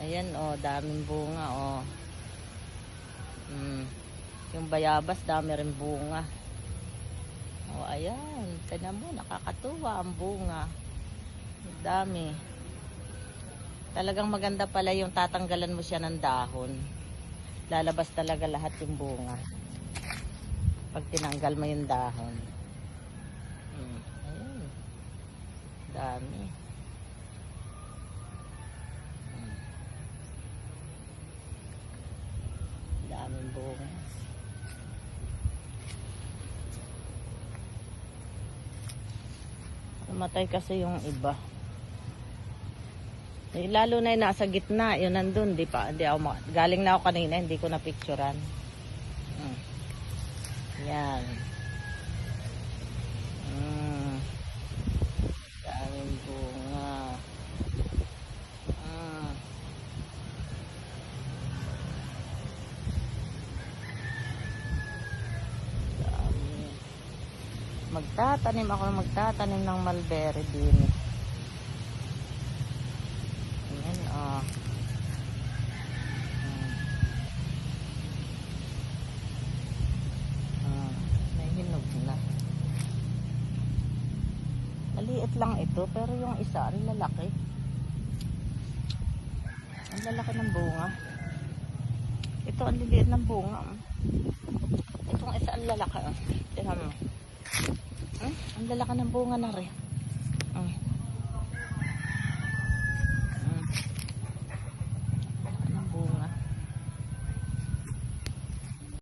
Ayan oh, daming bunga oh. Yung bayabas dami rin bunga. Oh, ayan. Tignan mo, nakakatuwa ang bunga. Dami. Talagang maganda pala yung tatanggalan mo siya ng dahon. Lalabas talaga lahat yung bunga. Pag tinanggal mo yung dahon. Ayan. Dami. Daming bunga. Namatay kasi yung iba. Eh, lalo na yung nasa gitna, yun nandun, galing na ako kanina, hindi ko na picturean. Yan. Daming bunga. Magtatanim ng mulberry din. Ayan oh. May hinog na. Maliit lang ito pero yung isa ang lalaki. Ang lalaki ng bunga. Ito ang liliit ng bunga. Itong isa ang lalaki. Tingnan mo. Ang lalaki ng bunga na rin.